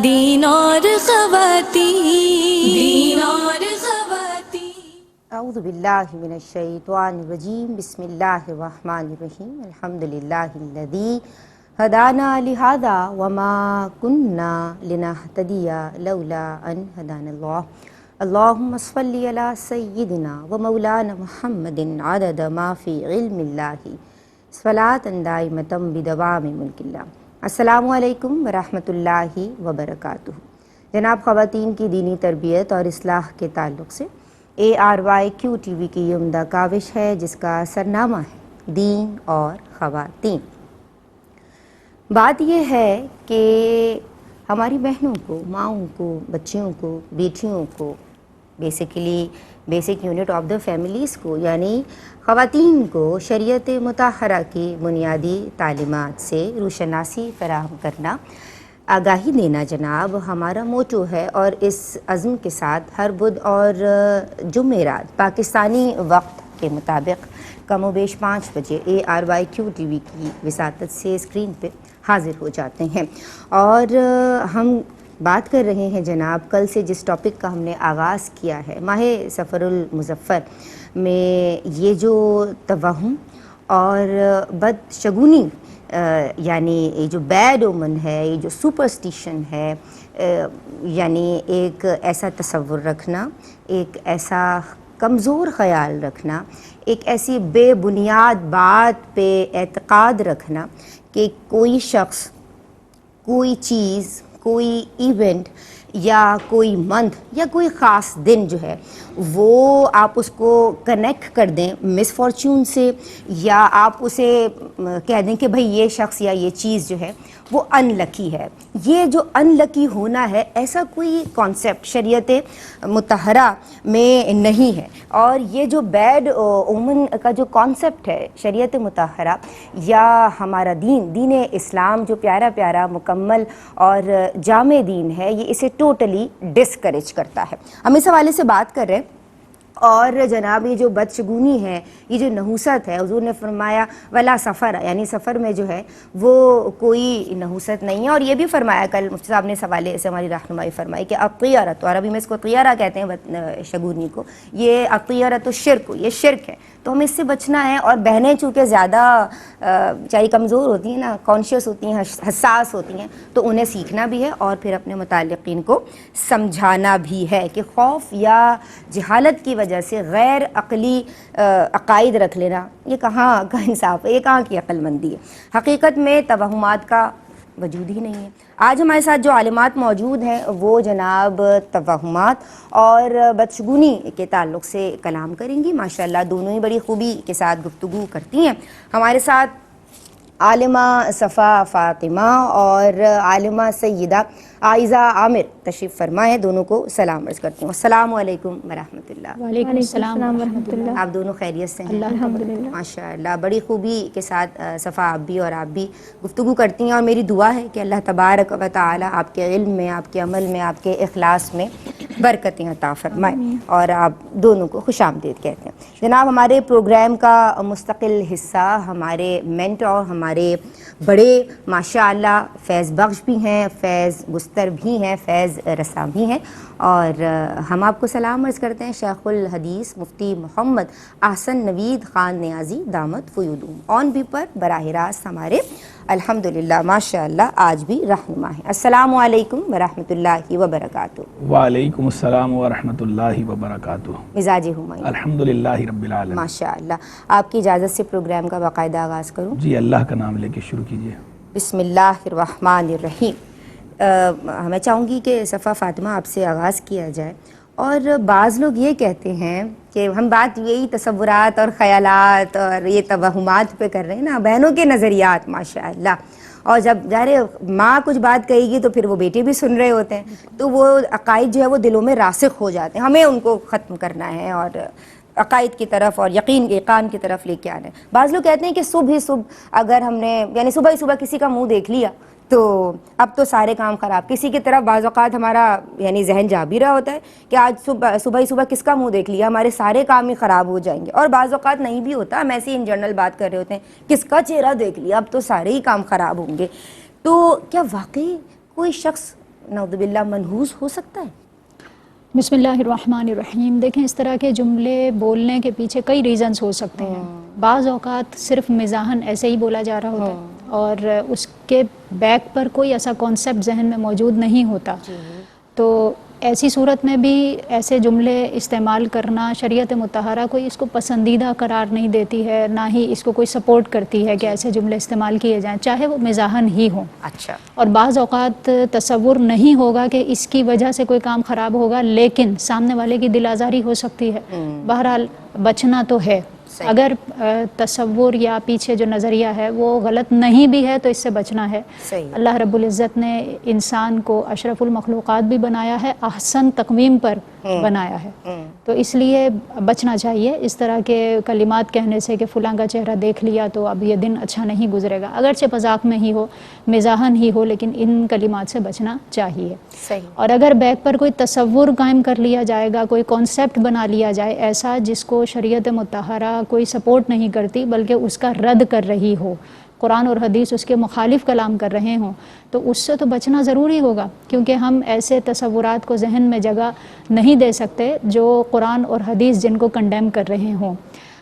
دین اور خواتین اعوذ باللہ من الشیطان الرجیم بسم اللہ الرحمن الرحیم الحمدللہ الذی ہدانا لہذا وما کننا لنہتدی لولا ان ہدانا اللہ اللہم صلی علی سیدنا و مولانا محمد عدد ما فی علم اللہ صلاۃ دائمۃ بدوام ملک اللہ۔ السلام علیکم ورحمۃ اللہ وبرکاتہ۔ جناب، خواتین کی دینی تربیت اور اصلاح کے تعلق سے ARYQ ٹی وی کی یہ عمدہ کاوش ہے جس کا سرنامہ ہے دین اور خواتین۔ بات یہ ہے کہ ہماری بہنوں کو، ماؤں کو، بچیوں کو، بیٹیوں کو، basic unit of the families کو، یعنی خواتین کو شریعت مطہرہ کی بنیادی تعلیمات سے روشناسی فراہم کرنا، آگاہی دینا جناب ہمارا موٹو ہے، اور اس عزم کے ساتھ ہر بدھ اور جمعرات پاکستانی وقت کے مطابق کم و بیش 5 بجے ARYQ ٹی وی کی وساطت سے اسکرین پہ حاضر ہو جاتے ہیں۔ اور ہم بات کر رہے ہیں جناب کل سے جس ٹاپک کا ہم نے آغاز کیا ہے، ماہ سفر المظفر میں یہ جو توہم اور بدشگونی، یعنی یہ جو بیڈ اومن ہے، یہ جو سپرسٹیشن ہے، یعنی ایک ایسا تصور رکھنا، ایک ایسا کمزور خیال رکھنا، ایک ایسی بے بنیاد بات پہ اعتقاد رکھنا کہ کوئی شخص، کوئی چیز، کوئی ایونٹ یا کوئی منتھ یا کوئی خاص دن جو ہے وہ آپ اس کو کنیکٹ کر دیں مس فارچون سے، یا آپ اسے کہہ دیں کہ بھئی یہ شخص یا یہ چیز جو ہے وہ ان لکی ہے۔ یہ جو ان لکی ہونا ہے، ایسا کوئی کانسیپٹ شریعت مطہرہ میں نہیں ہے، اور یہ جو بیڈ اومن کا جو کانسیپٹ ہے شریعت مطہرہ یا ہمارا دین اسلام جو پیارا پیارا مکمل اور جامع دین ہے، یہ اسے ٹوٹلی ڈسکریج کرتا ہے۔ ہم اس حوالے سے بات کر رہے ہیں، اور جناب یہ جو بدشگونی ہے، یہ جو نحوست ہے، حضور نے فرمایا ولا سفر، یعنی سفر میں جو ہے وہ کوئی نحوست نہیں ہے۔ اور یہ بھی فرمایا کل مفتی صاحب نے اس حوالے سے ہماری رہنمائی فرمائی کہ الطیرۃ، عربی میں اس کو طیرہ کہتے ہیں شگونی کو، یہ الطیرۃ شرک، یہ شرک ہے، تو ہمیں اس سے بچنا ہے۔ اور بہنیں چونکہ زیادہ چاہے کمزور ہوتی ہیں نا، کانشیس ہوتی ہیں، حساس ہوتی ہیں، تو انہیں سیکھنا بھی ہے اور پھر اپنے متعلقین کو سمجھانا بھی ہے کہ خوف یا جہالت کی وجہ سے غیر عقلی عقائد رکھ لینا یہ کہاں کا انصاف ہے، یہ کہاں کی عقل مندی ہے۔ حقیقت میں توہمات کا وجود ہی نہیں ہے۔ آج ہمارے ساتھ جو عالمات موجود ہیں وہ جناب توہمات اور بدشگونی کے تعلق سے کلام کریں گی۔ ماشاءاللہ دونوں ہی بڑی خوبی کے ساتھ گفتگو کرتی ہیں۔ ہمارے ساتھ عالمہ صفا فاطمہ اور عالمہ سیدہ عائزہ عامر تشریف فرما ہے، دونوں کو سلام عرض کرتی ہوں۔ السلام علیکم ورحمۃ اللہ۔ وعلیکم السلام ورحمۃ اللہ۔ آپ دونوں خیریت سے ہیں؟ الحمدللہ۔ ماشاءاللہ بڑی خوبی کے ساتھ صفا آپ بھی اور آپ بھی گفتگو کرتی ہیں، اور میری دعا ہے کہ اللہ تبارک و تعالی آپ کے علم میں، آپ کے عمل میں، آپ کے اخلاص میں برکتیں عطا فرمائے، اور آپ دونوں کو خوش آمدید کہتے ہیں۔ جناب ہمارے پروگرام کا مستقل حصہ ہمارے مینٹور، ہمارے بڑے ماشاءاللہ فیض بخش بھی ہیں، فیض گستر بھی ہیں، فیض رساں بھی ہیں، اور ہم آپ کو سلام عرض کرتے ہیں شیخ الحدیث مفتی محمد احسن نوید خان نیازی دامت فیودوم آن بھی پر براہ راست ہمارے الحمدللہ ماشاءاللہ آج بھی رہنما ہیں۔ السلام علیکم ورحمۃ اللہ وبرکاتہ۔ وعلیکم السلام ورحمۃ اللہ وبرکاتہ۔ مزاج ہمائن الحمدللہ رب العالمین۔ ماشاءاللہ، آپ کی اجازت سے پروگرام کا باقاعدہ آغاز کروں؟ جی، اللہ کا نام لے کے شروع کیجیے۔ بسم اللہ الرحمن الرحیم۔ میں چاہوں گی کہ صفا فاطمہ آپ سے آغاز کیا جائے۔ اور بعض لوگ یہ کہتے ہیں کہ ہم بات یہی تصورات اور خیالات اور یہ توہمات پہ کر رہے ہیں نا، بہنوں کے نظریات ماشاءاللہ، اور جب ظاہر ماں کچھ بات کہے گی تو پھر وہ بیٹے بھی سن رہے ہوتے ہیں، تو وہ عقائد جو ہے وہ دلوں میں راسخ ہو جاتے ہیں، ہمیں ان کو ختم کرنا ہے اور عقائد کی طرف اور یقین کی طرف لے کے آنا ہے۔ بعض لوگ کہتے ہیں کہ صبح ہی صبح اگر ہم نے یعنی صبح ہی صبح کسی کا منہ دیکھ لیا تو اب تو سارے کام خراب، کسی کی طرف بعض اوقات ہمارا یعنی ذہن جا بھی رہا ہوتا ہے کہ آج صبح ہی صبح کس کا منہ دیکھ لیا، ہمارے سارے کام ہی خراب ہو جائیں گے، اور بعض اوقات نہیں بھی ہوتا، ہم ایسے ہی ان جنرل بات کر رہے ہوتے ہیں کس کا چہرہ دیکھ لیا اب تو سارے ہی کام خراب ہوں گے۔ تو کیا واقعی کوئی شخص نعوذ باللہ منحوس ہو سکتا ہے؟ بسم اللہ الرحمن الرحیم. دیکھیں اس طرح کے جملے بولنے کے پیچھے کئی ریزنز ہو سکتے ہیں. بعض اوقات صرف مزاحن ایسے ہی بولا جا رہا ہوتا ہے اور اس کے بیک پر کوئی ایسا کانسیپٹ ذہن میں موجود نہیں ہوتا. تو ایسی صورت میں بھی ایسے جملے استعمال کرنا شریعت مطہرہ کوئی اس کو پسندیدہ قرار نہیں دیتی ہے، نہ ہی اس کو کوئی سپورٹ کرتی ہے کہ ایسے جملے استعمال کیے جائیں، چاہے وہ مزاحن ہی ہوں. اچھا. اور بعض اوقات تصور نہیں ہوگا کہ اس کی وجہ سے کوئی کام خراب ہوگا، لیکن سامنے والے کی دل آزاری ہو سکتی ہے. بہرحال بچنا تو ہے. اگر تصور یا پیچھے جو نظریہ ہے وہ غلط نہیں بھی ہے تو اس سے بچنا ہے. اللہ رب العزت نے انسان کو اشرف المخلوقات بھی بنایا ہے، احسن تقویم پر بنایا ہے، تو اس لیے بچنا چاہیے اس طرح کے کلمات کہنے سے کہ فلاں کا چہرہ دیکھ لیا تو اب یہ دن اچھا نہیں گزرے گا. اگرچہ مذاق میں ہی ہو، مزاحن ہی ہو، لیکن ان کلمات سے بچنا چاہیے. اور اگر بیک پر کوئی تصور قائم کر لیا جائے گا، کوئی کانسیپٹ بنا لیا جائے ایسا جس کو شریعت مطہرہ کوئی سپورٹ نہیں کرتی بلکہ اس کا رد کر رہی ہو، قرآن اور حدیث اس کے مخالف کلام کر رہے ہوں، تو اس سے تو بچنا ضروری ہوگا، کیونکہ ہم ایسے تصورات کو ذہن میں جگہ نہیں دے سکتے جو قرآن اور حدیث جن کو کنڈیم کر رہے ہوں.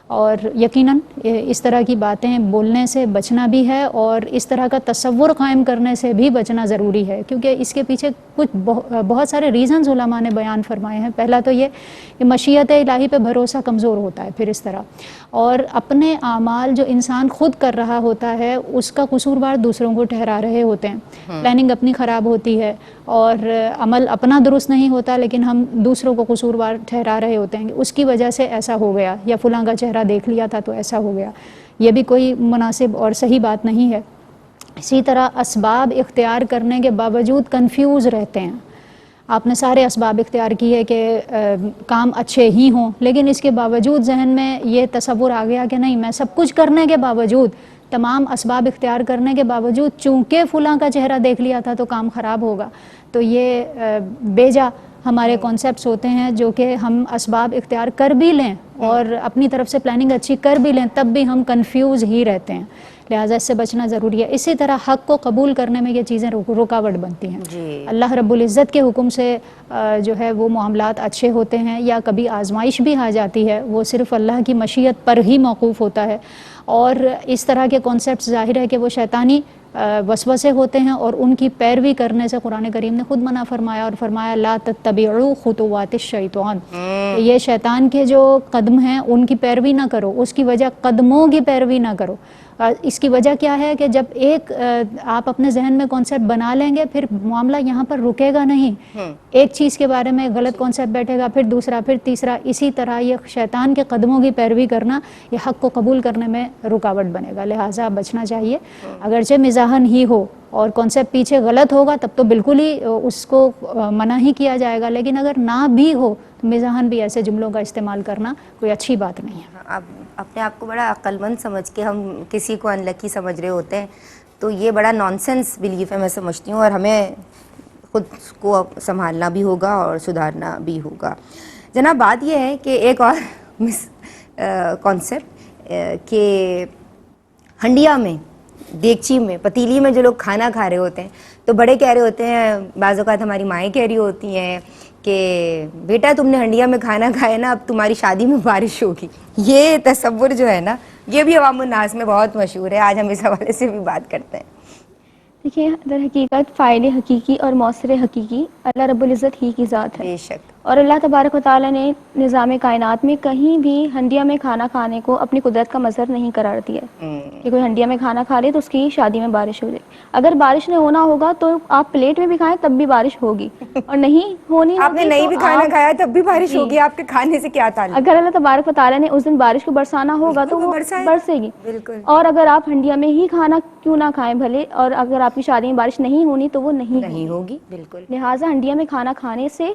اور یقیناً اس طرح کی باتیں بولنے سے بچنا بھی ہے اور اس طرح کا تصور قائم کرنے سے بھی بچنا ضروری ہے، کیونکہ اس کے پیچھے کچھ بہت سارے ریزنز علماء نے بیان فرمائے ہیں. پہلا تو یہ کہ مشیت الہی پہ بھروسہ کمزور ہوتا ہے پھر اس طرح، اور اپنے اعمال جو انسان خود کر رہا ہوتا ہے اس کا قصوروار دوسروں کو ٹھہرا رہے ہوتے ہیں. پلاننگ اپنی خراب ہوتی ہے اور عمل اپنا درست نہیں ہوتا لیکن ہم دوسروں کو قصوروار ٹھہرا رہے ہوتے ہیں کہ اس کی وجہ سے ایسا ہو گیا یا فلاں کا چہرہ دیکھ لیا تھا تو ایسا ہو گیا. یہ بھی کوئی مناسب اور صحیح بات نہیں ہے. اسی طرح اسباب اختیار کرنے کے باوجود کنفیوز رہتے ہیں. آپ نے سارے اسباب اختیار کیے کہ کام اچھے ہی ہوں، لیکن اس کے باوجود ذہن میں یہ تصور آ گیا کہ نہیں، میں سب کچھ کرنے کے باوجود، تمام اسباب اختیار کرنے کے باوجود چونکہ فلاں کا چہرہ دیکھ لیا تھا تو کام خراب ہوگا. تو یہ بیجا ہمارے کانسیپٹس ہوتے ہیں جو کہ ہم اسباب اختیار کر بھی لیں اور اپنی طرف سے پلاننگ اچھی کر بھی لیں تب بھی ہم کنفیوز ہی رہتے ہیں. لہٰذا اس سے بچنا ضروری ہے. اسی طرح حق کو قبول کرنے میں یہ چیزیں رکاوٹ بنتی ہیں. اللہ رب العزت کے حکم سے جو ہے وہ معاملات اچھے ہوتے ہیں، یا کبھی آزمائش بھی آ جاتی ہے، وہ صرف اللہ کی مشیت پر ہی موقوف ہوتا ہے. اور اس طرح کے کانسیپٹس ظاہر ہے کہ وہ شیطانی وسوسے ہوتے ہیں اور ان کی پیروی کرنے سے قرآن کریم نے خود منع فرمایا اور فرمایا لا تتبعوا خطوات الشیطان، یہ شیطان کے جو قدم ہیں ان کی پیروی نہ کرو، اس کی وجہ قدموں کی پیروی نہ کرو. اس کی وجہ کیا ہے کہ جب ایک آپ اپنے ذہن میں کانسیپٹ بنا لیں گے پھر معاملہ یہاں پر رکے گا نہیں. ایک چیز کے بارے میں غلط کانسیپٹ بیٹھے گا، پھر دوسرا، پھر تیسرا. اسی طرح یہ شیطان کے قدموں کی پیروی کرنا یہ حق کو قبول کرنے میں رکاوٹ بنے گا. لہٰذا بچنا چاہیے. اگرچہ مزاحن ہی ہو اور کانسیپٹ پیچھے غلط ہوگا تب تو بالکل ہی اس کو منع ہی کیا جائے گا، لیکن اگر نہ بھی ہو تو مزاحن بھی ایسے جملوں کا استعمال کرنا کوئی اچھی بات نہیں ہے. اب اپنے آپ کو بڑا عقل مند سمجھ کے ہم کسی کو انلکی سمجھ رہے ہوتے ہیں تو یہ بڑا نان سینس بلیف ہے میں سمجھتی ہوں، اور ہمیں خود کو سنبھالنا بھی ہوگا اور سدھارنا بھی ہوگا. جناب بات یہ ہے کہ ایک اور کانسیپٹ کہ ہنڈیا میں، دیگچی میں، پتیلی میں جو لوگ کھانا کھا رہے ہوتے ہیں تو بڑے کہہ رہے ہوتے ہیں، بعض اوقات ہماری مائیں کہہ رہی ہوتی ہیں کہ بیٹا تم نے ہنڈیا میں کھانا کھایا نا، اب تمہاری شادی میں بارش ہوگی. یہ تصور جو ہے نا یہ بھی عوام الناس میں بہت مشہور ہے. آج ہم اس حوالے سے بھی بات کرتے ہیں. دیکھیے در حقیقت فاعل حقیقی اور مؤثر حقیقی اللہ رب العزت ہی کی ذات ہے. بے شک. اور اللہ تبارک و تعالیٰ نے نظام کائنات میں کہیں بھی ہنڈیا میں کھانا کھانے کو اپنی قدرت کا مظہر نہیں قرار دیا کہ کوئی ہنڈیا میں کھانا کھا لے تو اس کی شادی میں بارش ہو جائے. اگر بارش نہیں ہونا ہوگا تو آپ پلیٹ میں بھی کھائیں تب بھی بارش ہوگی، اور نہیں ہونی آپ نے نہیں بھی کھانا کھایا تب بھی بارش ہوگی. آپ کے کھانے سے کیا تعلق؟ اگر اللہ تبارک و تعالیٰ نے اس دن بارش کو برسانا ہوگا تو وہ برسے گی. بالکل. اور اگر آپ ہنڈیا میں ہی کھانا کیوں نہ کھائیں بھلے، اور اگر آپ کی شادی میں بارش نہیں ہونی تو وہ نہیں ہوگی. بالکل. لہٰذا ہنڈیا میں کھانا کھانے سے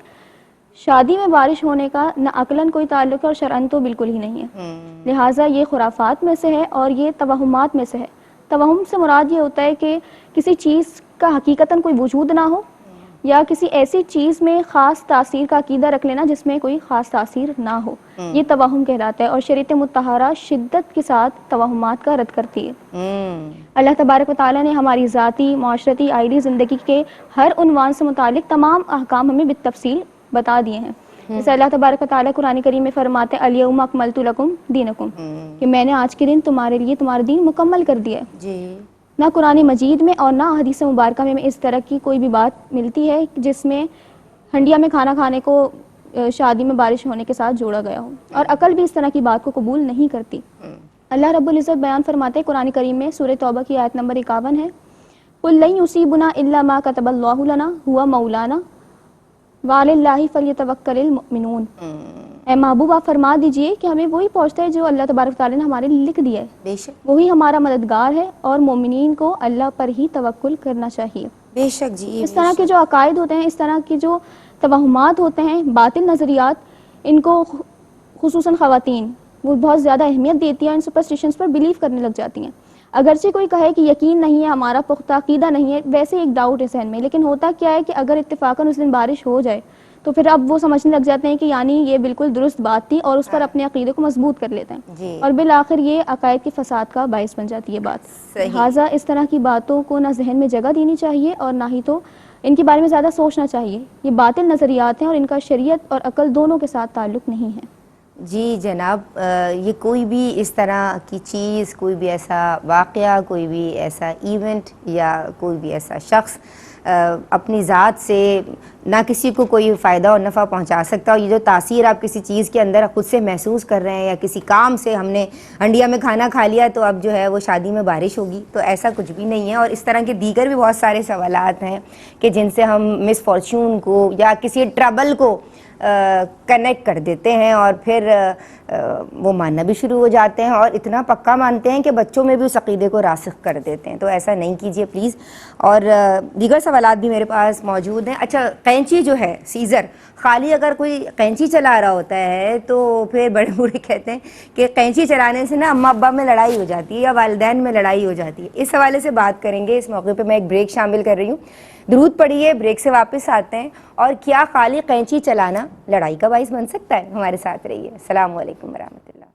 شادی میں بارش ہونے کا نہ عقلاً کوئی تعلق ہے اور شرعاً تو بالکل ہی نہیں ہے. لہٰذا یہ خرافات میں سے ہے اور یہ توہمات میں سے ہے. توہم سے مراد یہ ہوتا ہے کہ کسی چیز کا حقیقتاً کوئی وجود نہ ہو یا کسی ایسی چیز میں خاص تاثیر کا عقیدہ رکھ لینا جس میں کوئی خاص تاثیر نہ ہو، یہ توہم کہلاتا ہے، اور شریعت مطہرہ شدت کے ساتھ توہمات کا رد کرتی ہے۔ اللہ تبارک و تعالیٰ نے ہماری ذاتی، معاشرتی، آئلی زندگی کے ہر عنوان سے متعلق تمام احکام ہمیں بالتفصیل بتا دیے ہیں۔ جیسے اللہ تبارک و تعالیٰ قرآن کریم میں فرماتے ہیں الیوم اکملت لکم دینکم، کہ میں نے آج کے دن تمہارے لیے تمہارا دین مکمل کر دیا ہے۔ جی نہ قرآن مجید میں اور نہ حدیث مبارکہ میں اس طرح کی کوئی بھی بات ملتی ہے جس میں ہنڈیا میں کھانا کھانے کو شادی میں بارش ہونے کے ساتھ جوڑا گیا ہو، اور عقل بھی اس طرح کی بات کو قبول نہیں کرتی۔ اللہ رب العزت بیان فرماتے ہیں قرآن کریم میں سورہ توبہ کی آیت نمبر 51 ہے، قُل لَن يُصِيبُنَا إِلَّا مَا كَتَبَ اللَّهُ لَنَا هُوَ مَوْلَانَا وَعَلَى اللَّهِ فَلْيَتَوَكَّلِ الْمُؤْمِنُونَ۔ اے محبوب آپ فرما دیجئے کہ ہمیں وہی پہنچتا ہے جو اللہ تبارک تعالیٰ نے ہمارے لیے لکھ دیا ہے، بے شک وہی ہمارا مددگار ہے، اور مومنین کو اللہ پر ہی توکل کرنا چاہیے۔ بے شک جی اس طرح کے جو عقائد ہوتے ہیں، اس طرح کے جو توہمات ہوتے ہیں، باطل نظریات، ان کو خصوصاً خواتین وہ بہت زیادہ اہمیت دیتی ہیں، ان سپرسٹیشنز پر بلیو کرنے لگ جاتی ہیں۔ اگرچہ کوئی کہے کہ یقین نہیں ہے، ہمارا پختہ عقیدہ نہیں ہے، ویسے ایک ڈاؤٹ ہے ذہن میں، لیکن ہوتا کیا ہے کہ اگر اتفاقاً اس دن بارش ہو جائے تو پھر اب وہ سمجھنے لگ جاتے ہیں کہ یعنی یہ بالکل درست بات تھی، اور اس پر اپنے عقیدے کو مضبوط کر لیتے ہیں، جی اور بالآخر یہ عقائد کے فساد کا باعث بن جاتی ہے بات۔ لہٰذا اس طرح کی باتوں کو نہ ذہن میں جگہ دینی چاہیے اور نہ ہی تو ان کے بارے میں زیادہ سوچنا چاہیے۔ یہ باطل نظریات ہیں اور ان کا شریعت اور عقل دونوں کے ساتھ تعلق نہیں ہے۔ جی جناب، یہ کوئی بھی اس طرح کی چیز، کوئی بھی ایسا واقعہ، کوئی بھی ایسا ایونٹ یا کوئی بھی ایسا شخص اپنی ذات سے نہ کسی کو کوئی فائدہ اور نفع پہنچا سکتا، اور یہ جو تاثیر آپ کسی چیز کے اندر خود سے محسوس کر رہے ہیں، یا کسی کام سے ہم نے ہنڈیا میں کھانا کھا لیا تو اب جو ہے وہ شادی میں بارش ہوگی، تو ایسا کچھ بھی نہیں ہے۔ اور اس طرح کے دیگر بھی بہت سارے سوالات ہیں کہ جن سے ہم مس فارچون کو یا کسی ٹربل کو کنیکٹ کر دیتے ہیں، اور پھر وہ ماننا بھی شروع ہو جاتے ہیں، اور اتنا پکا مانتے ہیں کہ بچوں میں بھی اس عقیدے کو راسخ کر دیتے ہیں۔ تو ایسا نہیں کیجیے پلیز۔ اور دیگر سوالات بھی میرے پاس موجود ہیں۔ اچھا، قینچی جو ہے، سیزر، خالی اگر کوئی قینچی چلا رہا ہوتا ہے تو پھر بڑے بوڑھے کہتے ہیں کہ قینچی چلانے سے نا اماں ابا میں لڑائی ہو جاتی ہے یا والدین میں لڑائی ہو جاتی ہے۔ اس حوالے سے بات کریں گے۔ اس موقع پہ میں ایک بریک شامل کر رہی ہوں، درود پڑھیے، بریک سے واپس آتے ہیں۔ اور کیا خالی قینچی چلانا لڑائی کا باعث بن سکتا ہے؟ ہمارے ساتھ رہیے۔ السلام علیکم ورحمۃ اللہ۔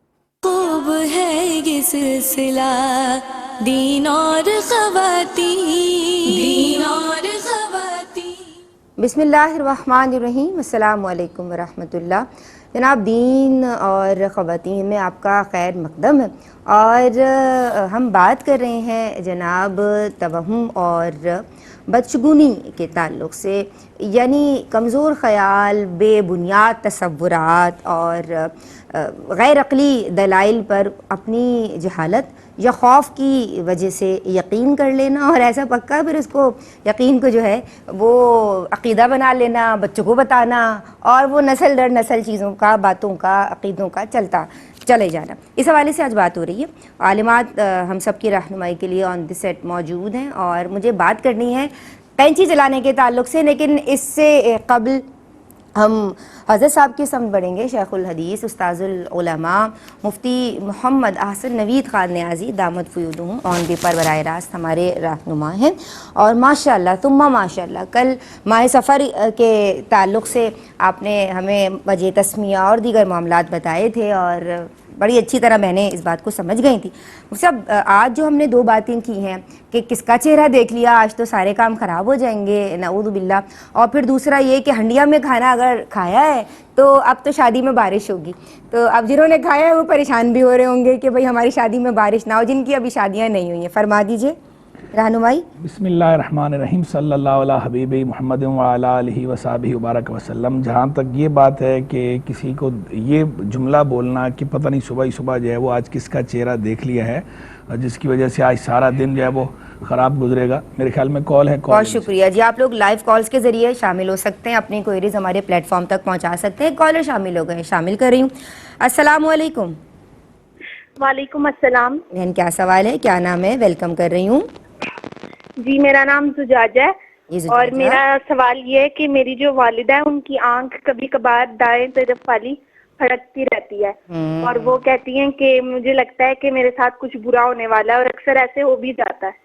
خوب ہے یہ سلسلہ دین اور خواتین، بسم اللہ الرحمن الرحیم۔ السلام علیکم ورحمۃ اللہ۔ جناب، دین اور خواتین میں آپ کا خیر مقدم ہے، اور ہم بات کر رہے ہیں جناب توہم اور بدشگونی کے تعلق سے، یعنی کمزور خیال، بے بنیاد تصورات اور غیر عقلی دلائل پر اپنی جہالت یا خوف کی وجہ سے یقین کر لینا، اور ایسا پکا پھر اس کو یقین کو جو ہے وہ عقیدہ بنا لینا، بچوں کو بتانا، اور وہ نسل در نسل چیزوں کا، باتوں کا، عقیدوں کا چلے جانا۔ اس حوالے سے آج بات ہو رہی ہے۔ عالمات ہم سب کی رہنمائی کے لیے آن دی سیٹ موجود ہیں، اور مجھے بات کرنی ہے قینچی چلانے کے تعلق سے، لیکن اس سے قبل ہم حضرت صاحب کی سمت بڑھیں گے۔ شیخ الحدیث، استاذ العلماء، مفتی محمد احسن نوید خان نیازی دامت فیودہم آن پیپر براہ راست ہمارے رہنما ہیں، اور ماشاءاللہ ثم ماشاءاللہ کل ماہ سفر کے تعلق سے آپ نے ہمیں وجہ تسمیہ اور دیگر معاملات بتائے تھے، اور بڑی اچھی طرح میں نے اس بات کو سمجھ گئی تھی۔ سب آج جو ہم نے دو باتیں کی ہیں کہ کس کا چہرہ دیکھ لیا آج تو سارے کام خراب ہو جائیں گے، نعوذ باللہ، اور پھر دوسرا یہ کہ ہنڈیا میں کھانا اگر کھایا ہے تو اب تو شادی میں بارش ہوگی، تو اب جنہوں نے کھایا ہے وہ پریشان بھی ہو رہے ہوں گے کہ بھئی ہماری شادی میں بارش نہ ہو، جن کی ابھی شادیاں نہیں ہوئی ہیں۔ فرما دیجئے رہنمائی۔ بسم اللہ الرحمن الرحیم، صلی اللہ علیہ حبیب محمد وعلی آلہ وصحبہ وبارک وسلم۔ جہاں تک یہ بات ہے کہ کسی کو یہ جملہ بولنا کہ پتہ نہیں صبح ہی صبح جو ہے وہ آج کس کا چہرہ دیکھ لیا ہے، جس کی وجہ سے آج سارا دن جو ہے وہ خراب گزرے گا، میرے خیال میں کال ہے۔ بہت شکریہ جی، آپ لوگ لائیو کالز کے ذریعے شامل ہو سکتے ہیں، اپنی کوئریز ہمارے پلیٹ فارم تک پہنچا سکتے ہیں۔ کالر شامل ہو گئے، شامل کر رہی ہوں۔ السلام علیکم۔ وعلیکم السلام۔ بہن کیا سوال ہے، کیا نام ہے؟ ویلکم کر رہی ہوں جی میرا نام زجاجہ ہے، جی زجاجہ۔ اور میرا سوال یہ ہے کہ میری جو والدہ ہے ان کی آنکھ کبھی کبھار دائیں طرف والی پھڑکتی رہتی ہے، اور وہ کہتی ہیں کہ مجھے لگتا ہے کہ میرے ساتھ کچھ برا ہونے والا ہے، اور اکثر ایسے ہو بھی جاتا ہے۔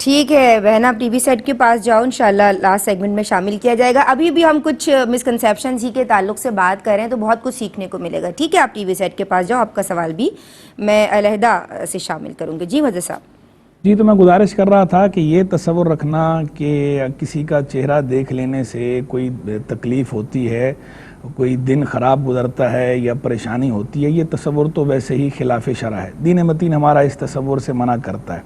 ٹھیک ہے بہن, آپ ٹی وی سیٹ کے پاس جاؤ, انشاءاللہ لاسٹ سیگمنٹ میں شامل کیا جائے گا. ابھی بھی ہم کچھ مسکنسیپشنز ہی کے تعلق سے بات کر رہے ہیں تو بہت کچھ سیکھنے کو ملے گا. ٹھیک ہے, آپ ٹی وی سیٹ کے پاس جاؤ, آپ کا سوال بھی میں علیحدہ سے شامل کروں گی. جی حضرت صاحب. جی, تو میں گزارش کر رہا تھا کہ یہ تصور رکھنا کہ کسی کا چہرہ دیکھ لینے سے کوئی تکلیف ہوتی ہے, کوئی دن خراب گزرتا ہے یا پریشانی ہوتی ہے, یہ تصور تو ویسے ہی خلاف شرع ہے. دین متین ہمارا اس تصور سے منع کرتا ہے.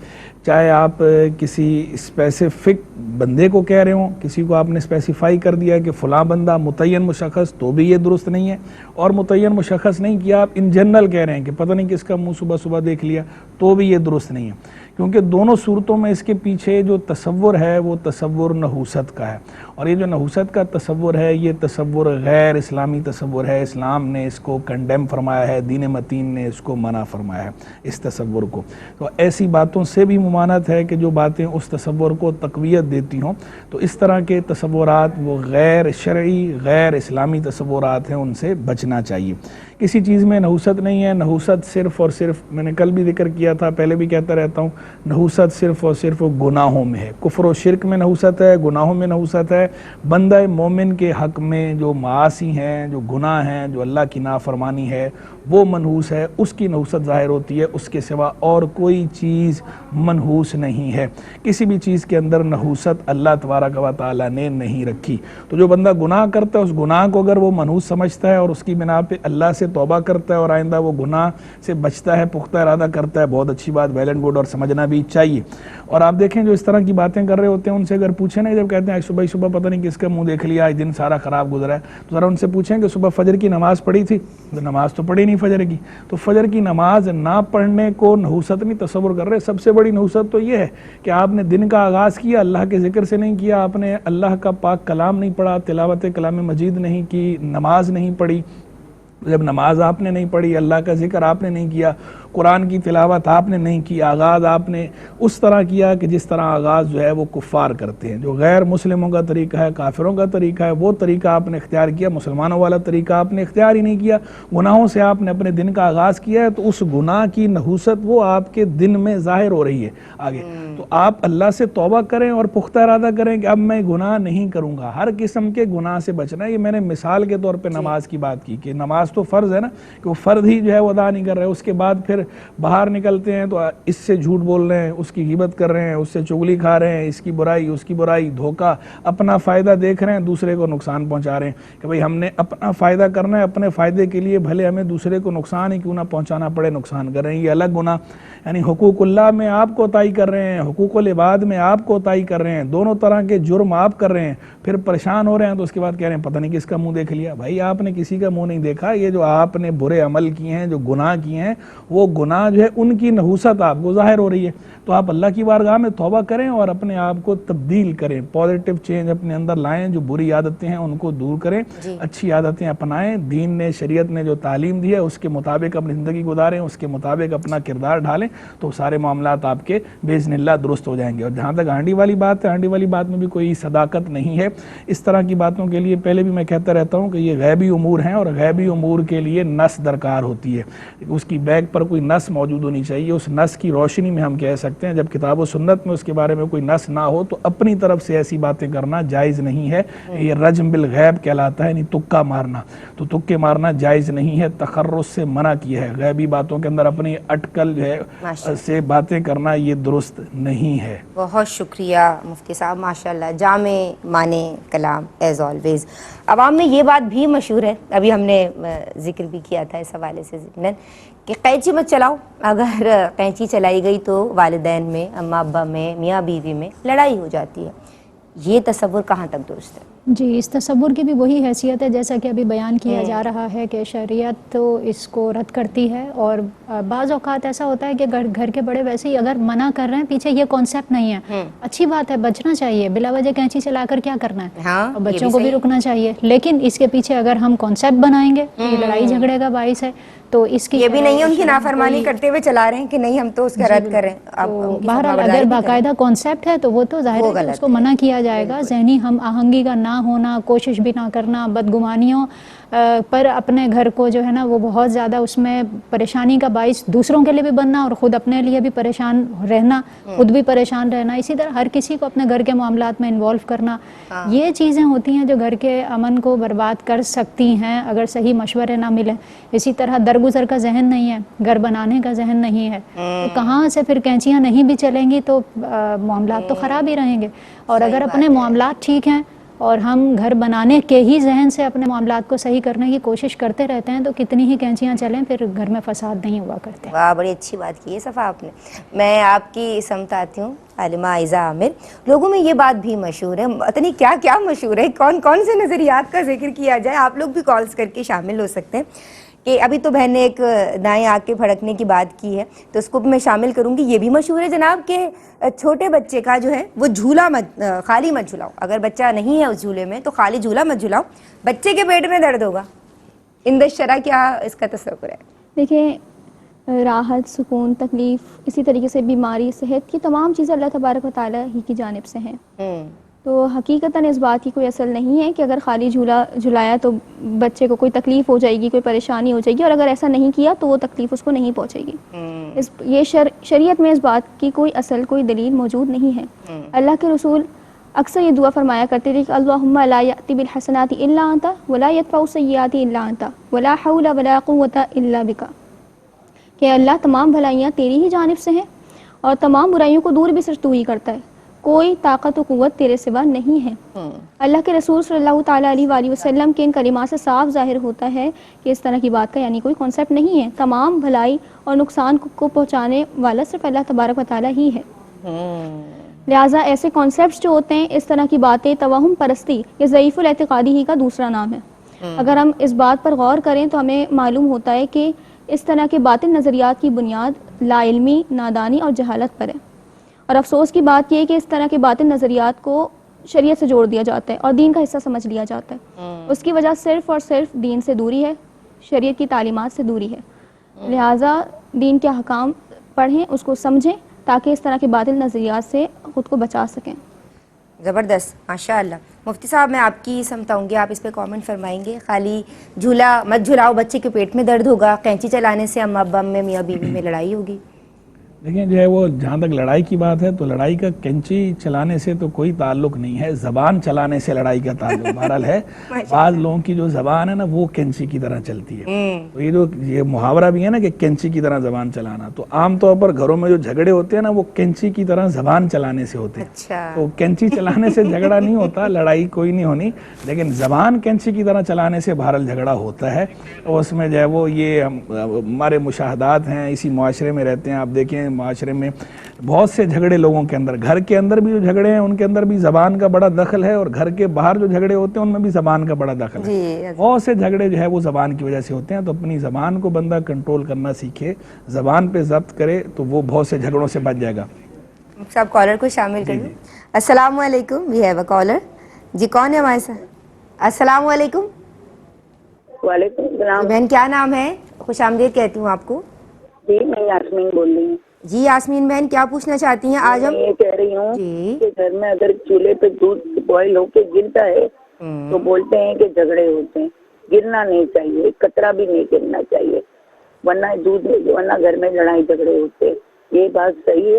چاہے آپ کسی اسپیسیفک بندے کو کہہ رہے ہوں, کسی کو آپ نے اسپیسیفائی کر دیا کہ فلاں بندہ متعین مشخص, تو بھی یہ درست نہیں ہے. اور متعین مشخص نہیں کیا, آپ ان جنرل کہہ رہے ہیں کہ پتہ نہیں کس کا منہ صبح صبح دیکھ لیا, تو بھی یہ درست نہیں ہے. کیونکہ دونوں صورتوں میں اس کے پیچھے جو تصور ہے وہ تصور نحوست کا ہے, اور یہ جو نحوست کا تصور ہے یہ تصور غیر اسلامی تصور ہے. اسلام نے اس کو کنڈیم فرمایا ہے, دین متین نے اس کو منع فرمایا ہے اس تصور کو. تو ایسی باتوں سے بھی ممانعت ہے کہ جو باتیں اس تصور کو تقویت دیتی ہوں. تو اس طرح کے تصورات وہ غیر شرعی غیر اسلامی تصورات ہیں, ان سے بچنا چاہیے. کسی چیز میں نحوست نہیں ہے. نحوست صرف اور صرف, میں نے کل بھی ذکر کیا تھا, پہلے بھی کہتا رہتا ہوں, نحوست صرف اور صرف گناہوں میں ہے. کفر و شرک میں نحوست ہے, گناہوں میں نحوست ہے. بندہ مومن کے حق میں جو معاصی ہیں, جو گناہ ہیں, جو اللہ کی نافرمانی ہے, وہ منحوس ہے, اس کی نحوست ظاہر ہوتی ہے. اس کے سوا اور کوئی چیز منحوس نہیں ہے. کسی بھی چیز کے اندر نحوست اللہ تبارک و تعالیٰ نے نہیں رکھی. تو جو بندہ گناہ کرتا ہے, اس گناہ کو اگر وہ منحوس سمجھتا ہے اور اس کی بنا پہ اللہ سے توبہ کرتا ہے اور آئندہ وہ گناہ سے بچتا ہے, پختہ ارادہ کرتا ہے, بہت اچھی بات, ویل اینڈ گڈ, اور سمجھنا بھی چاہیے. اور آپ دیکھیں جو اس طرح کی باتیں کر رہے ہوتے ہیں, ان سے اگر پوچھیں نا, جب کہتے ہیں آج صبح پتہ نہیں کس کا منہ دیکھ لیا, آج دن سارا خراب گزرا ہے, تو ذرا ان سے پوچھیں کہ صبح فجر کی نماز پڑھی تھی؟ نماز تو پڑھی نہیں فجر کی. تو فجر کی نماز نہ پڑھنے کو نحوست نہیں تصور کر رہے. سب سے بڑی نحوست تو یہ ہے کہ آپ نے دن کا آغاز کیا, اللہ کے ذکر سے نہیں کیا, آپ نے اللہ کا پاک کلام نہیں پڑھا, تلاوت کلام مجید نہیں کی, نماز نہیں پڑھی. جب نماز آپ نے نہیں پڑھی, اللہ کا ذکر آپ نے نہیں کیا, قرآن کی تلاوت آپ نے نہیں کی, آغاز آپ نے اس طرح کیا کہ جس طرح آغاز جو ہے وہ کفار کرتے ہیں, جو غیر مسلموں کا طریقہ ہے, کافروں کا طریقہ ہے, وہ طریقہ آپ نے اختیار کیا, مسلمانوں والا طریقہ آپ نے اختیار ہی نہیں کیا. گناہوں سے آپ نے اپنے دن کا آغاز کیا ہے, تو اس گناہ کی نحوست وہ آپ کے دن میں ظاہر ہو رہی ہے آگے. تو آپ اللہ سے توبہ کریں اور پختہ ارادہ کریں کہ اب میں گناہ نہیں کروں گا. ہر قسم کے گناہ سے بچنا ہے. یہ میں نے مثال کے طور پہ نماز کی بات کی کہ نماز تو فرض ہے نا, کہ وہ فرض ہی جو ہے وہ ادا نہیں کر رہے, اس کے بعد پھر باہر نکلتے ہیں تو اس سے جھوٹ بول رہے ہیں, اس کی غیبت کر رہے ہیں, اس سے چغلی کھا رہے ہیں, اس کی برائی اس کی برائی, دھوکہ, اپنا فائدہ دیکھ رہے ہیں, دوسرے کو نقصان پہنچا رہے ہیں کہ بھئی ہم نے اپنا فائدہ کرنا ہے, اپنے فائدے کے لیے بھلے ہمیں دوسرے کو نقصان ہی کیوں نہ پہنچانا پڑے, نقصان کر رہے ہیں. یہ الگ گناہ, یعنی حقوق اللہ میں آپ کوتاہی کر رہے ہیں, حقوق العباد میں آپ کوتاہی کر رہے ہیں, دونوں طرح کے جرم آپ کر رہے ہیں, پھر پریشان ہو رہے ہیں, تو اس کے بعد کہہ رہے ہیں پتہ نہیں کس کا منہ دیکھ لیا. بھائی آپ نے کسی کا منہ نہیں دیکھا, یہ جو آپ نے برے عمل کیے ہیں, جو گناہ کیے ہیں, وہ گناہ جو ہے ان کی نحوست آپ کو ظاہر ہو رہی ہے. تو آپ اللہ کی بارگاہ میں توبہ کریں اور اپنے آپ کو تبدیل کریں, پازیٹیو چینج اپنے اندر لائیں, جو بری عادتیں ہیں ان کو دور کریں, اچھی عادتیں اپنائیں, دین نے شریعت نے جو تعلیم دی ہے اس کے مطابق اپنی زندگی گزاریں, اس کے مطابق اپنا کردار ڈھالیں, تو سارے معاملات آپ کے باذن اللہ درست ہو جائیں گے. اور جہاں تک ہانڈی والی بات ہے, ہانڈی والی بات میں بھی کوئی صداقت نہیں ہے. اس طرح کی باتوں کے لیے پہلے بھی میں کہتا رہتا ہوں کہ یہ غیبی امور ہیں, اور غیبی امور کے لیے نص درکار ہوتی ہے, اس کی بیگ پر کوئی نص موجود ہونی چاہیے. اس نص کی روشنی میں ہم کہہ سکتے ہیں. جب کتاب و سنت میں اس کے بارے میں کوئی نص نہ ہو تو اپنی طرف سے ایسی باتیں کرنا جائز نہیں ہے. یہ رجم بالغیب کہلاتا ہے, یعنی تکا مارنا. تو تکے مارنا جائز نہیں ہے, تخرص سے منع کیا ہے. غیبی باتوں کے اندر اپنی اٹکل جو ہے سے باتیں کرنا یہ درست نہیں ہے. بہت شکریہ مفتی صاحب, ماشاءاللہ جامع معنی کلام ایز آلویز. عوام میں یہ بات بھی مشہور ہے, ابھی ہم نے ذکر بھی کیا تھا اس حوالے سے ضمناً, کہ قینچی مت چلاؤ. اگر قینچی چلائی گئی تو والدین میں, اماں ابا میں, میاں بیوی میں لڑائی ہو جاتی ہے. یہ تصور کہاں تک درست ہے؟ جی, اس تصور کی بھی وہی حیثیت ہے جیسا کہ ابھی بیان کیا جا رہا ہے کہ شریعت تو اس کو رد کرتی ہے. اور بعض اوقات ایسا ہوتا ہے کہ گھر کے بڑے ویسے ہی اگر منع کر رہے ہیں, پیچھے یہ کانسیپٹ نہیں ہے, اچھی بات ہے, بچنا چاہیے, بلا وجہ کینچی چلا کر کیا کرنا ہے, اور بچوں کو بھی رکنا چاہیے. لیکن اس کے پیچھے اگر ہم کانسیپٹ بنائیں گے یہ لڑائی جھگڑے کا باعث ہے, تو اس کی یہ بھی نہیں ہے ان کی نافرمانی کرتے ہوئے چلا رہے ہیں کہ نہیں ہم تو اس کا رد کریں. بہرحال اگر باقاعدہ کانسیپٹ ہے تو وہ تو ظاہر ہے اس کو منع کیا جائے گا. ذہنی ہم آہنگی کا نہ ہونا, کوشش بھی نہ کرنا, بدگمانیوں پر اپنے گھر کو جو ہے نا وہ بہت زیادہ اس میں پریشانی کا باعث دوسروں کے لیے بھی بننا اور خود اپنے لیے بھی پریشان رہنا، خود بھی پریشان رہنا، اسی طرح ہر کسی کو اپنے گھر کے معاملات میں انوالو کرنا، یہ چیزیں ہوتی ہیں جو گھر کے امن کو برباد کر سکتی ہیں اگر صحیح مشورے نہ ملیں۔ اسی طرح درگزر کا ذہن نہیں ہے، گھر بنانے کا ذہن نہیں ہے، تو کہاں سے پھر کینچیاں نہیں بھی چلیں گی تو معاملات تو خراب ہی رہیں گے۔ اور اگر اپنے معاملات ٹھیک ہیں اور ہم گھر بنانے کے ہی ذہن سے اپنے معاملات کو صحیح کرنے کی کوشش کرتے رہتے ہیں تو کتنی ہی کینچیاں چلیں پھر گھر میں فساد نہیں ہوا کرتے۔ واہ، بڑی اچھی بات کی ہے صفا آپ نے۔ میں آپ کی سمت آتی ہوں عالمہ عائزہ عامر، لوگوں میں یہ بات بھی مشہور ہے، پتہ نہیں کیا کیا مشہور ہے، کون کون سے نظریات کا ذکر کیا جائے، آپ لوگ بھی کالز کر کے شامل ہو سکتے ہیں کہ ابھی تو بہن نے ایک دائیں آنکھ کے پھڑکنے کی بات کی ہے تو اس کو بھی میں شامل کروں گی۔ یہ بھی مشہور ہے جناب کہ چھوٹے بچے کا جو ہے وہ جھولا خالی مت جھلاؤ، اگر بچہ نہیں ہے اس جھولے میں تو خالی جھولا مت جھلاؤ، بچے کے پیٹ میں درد ہوگا۔ اندر الشرع کیا اس کا تصور ہے؟ دیکھیں، راحت، سکون، تکلیف، اسی طریقے سے بیماری، صحت کی تمام چیزیں اللہ تبارک و تعالیٰ ہی کی جانب سے ہیں۔ تو حقیقتاً اس بات کی کوئی اصل نہیں ہے کہ اگر خالی جھولا جھلایا تو بچے کو کوئی تکلیف ہو جائے گی، کوئی پریشانی ہو جائے گی، اور اگر ایسا نہیں کیا تو وہ تکلیف اس کو نہیں پہنچے گی۔ یہ شریعت میں اس بات کی کوئی اصل، کوئی دلیل موجود نہیں ہے۔ اللہ کے رسول اکثر یہ دعا فرمایا کرتے تھے کہ اللہم لا یأتی بالحسنات الا انت ولا یدفع السیئات الا انت ولا حول ولا قوة الا بک، کہ اللہ تمام بھلائیاں تیری ہی جانب سے ہیں اور تمام برائیوں کو دور بھی صرف تو ہی کرتا ہے، کوئی طاقت و قوت تیرے سوا نہیں ہے۔ اللہ کے رسول صلی اللہ تعالیٰ علیہ وآلہ وسلم کے ان کلمات سے صاف ظاہر ہوتا ہے کہ اس طرح کی بات کا یعنی کوئی کانسیپٹ نہیں ہے۔ تمام بھلائی اور نقصان کو پہنچانے والا صرف اللہ تبارک و تعالیٰ ہی ہے۔ لہٰذا ایسے کانسیپٹس جو ہوتے ہیں، اس طرح کی باتیں، توہم پرستی، یہ ضعیف الاعتقادی ہی کا دوسرا نام ہے۔ اگر ہم اس بات پر غور کریں تو ہمیں معلوم ہوتا ہے کہ اس طرح کے باطل نظریات کی بنیاد لا علمی، نادانی اور جہالت پر ہے۔ اور افسوس کی بات یہ ہے کہ اس طرح کے باطل نظریات کو شریعت سے جوڑ دیا جاتا ہے اور دین کا حصہ سمجھ لیا جاتا ہے۔ اس کی وجہ صرف اور صرف دین سے دوری ہے، شریعت کی تعلیمات سے دوری ہے۔ لہٰذا دین کے احکام پڑھیں، اس کو سمجھیں تاکہ اس طرح کے باطل نظریات سے خود کو بچا سکیں۔ زبردست، ماشاء اللہ۔ مفتی صاحب میں آپ کی سمت آؤں گی، آپ اس پہ کامنٹ فرمائیں گے؟ خالی جھولا مت جھلاؤ، بچے کے پیٹ میں درد ہوگا، کینچی چلانے سے اماں ابا میں، میاں بیوی میں لڑائی ہوگی۔ دیکھیں جو ہے وہ جہاں تک لڑائی کی بات ہے تو لڑائی کا کینچی چلانے سے تو کوئی تعلق نہیں ہے، زبان چلانے سے لڑائی کا تعلق بہرحال ہے۔ بعض لوگوں کی جو زبان ہے نا وہ کینچی کی طرح چلتی ہے، تو یہ محاورہ بھی ہے نا کہ کینچی کی طرح زبان چلانا، تو عام طور پر گھروں میں جو جھگڑے ہوتے ہیں نا وہ کینچی کی طرح زبان چلانے سے ہوتے ہیں۔ تو کینچی چلانے سے جھگڑا نہیں ہوتا، لڑائی کوئی نہیں ہونی، لیکن زبان کینچی کی طرح چلانے سے بہرحال جھگڑا ہوتا ہے۔ اور اس میں جو ہے وہ یہ ہمارے مشاہدات ہیں، اسی معاشرے میں رہتے ہیں، آپ دیکھیں معاشرے میں بہت سے جھگڑے لوگوں کے اندر، گھر کے اندر بھی جو جھگڑے ہیں ان کے اندر بھی زبان کا بڑا دخل ہے، اور گھر کے باہر جو جھگڑے ہوتے ہیں ان میں بھی زبان کا بڑا دخل ہے۔ بہت سے جھگڑے جو ہے وہ زبان کی وجہ سے ہوتے ہیں، تو اپنی زبان کو بندہ کنٹرول کرنا سیکھے، زبان پہ ضبط کرے تو وہ بہت سے جھگڑوں سے بچ جائے گا۔ صاحب کالر کو شامل کر لیں۔ السلام علیکم، وی ہیو اے کالر۔ جی کون ہے ہمارے ساتھ؟ السلام علیکم۔ وعلیکم السلام۔ بہن کیا نام ہے؟ خوش آمدید کہتی ہوں آپ کو۔ جی میں یاسمین بول رہی ہوں۔ جی یاسمین بہن کیا پوچھنا چاہتی ہیں آج ہم؟ میں یہ کہہ رہی ہوں کہ گھر میں اگر چولہے پہ دودھ بوائل ہو کے گرتا ہے تو بولتے ہیں کہ جھگڑے ہوتے ہیں، گرنا نہیں چاہیے، قطرہ بھی نہیں گرنا چاہیے، ورنہ گھر میں لڑائی جھگڑے ہوتے ہیں، یہ بات صحیح ہے؟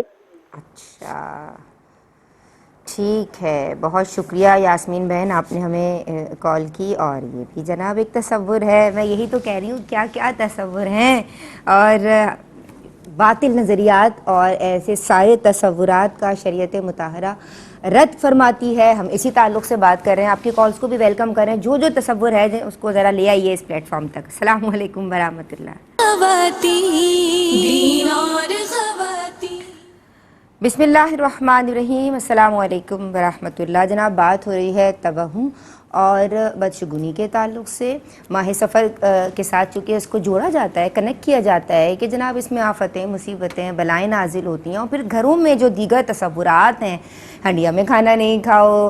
اچھا ٹھیک ہے، بہت شکریہ یاسمین بہن، آپ نے ہمیں کال کی۔ اور یہ بھی جناب ایک تصور ہے، میں یہی تو کہہ رہی ہوں کیا کیا تصور ہیں، اور باطل نظریات اور ایسے سارے تصورات کا شریعت مطہرہ رد فرماتی ہے۔ ہم اسی تعلق سے بات کر رہے ہیں، آپ کی کالز کو بھی ویلکم کر رہے ہیں، جو تصور ہے اس کو ذرا لے آئیے اس پلیٹ فارم تک۔ السلام علیکم ورحمۃ اللہ۔ بسم اللہ الرحمن الرحیم، السلام علیکم ورحمۃ اللہ۔ جناب بات ہو رہی ہے توہم اور بدشگونی کے تعلق سے۔ ماہ سفر کے ساتھ چونکہ اس کو جوڑا جاتا ہے، کنیکٹ کیا جاتا ہے کہ جناب اس میں آفتیں، مصیبتیں، بلائیں نازل ہوتی ہیں، اور پھر گھروں میں جو دیگر تصورات ہیں، ہنڈیا میں کھانا نہیں کھاؤ،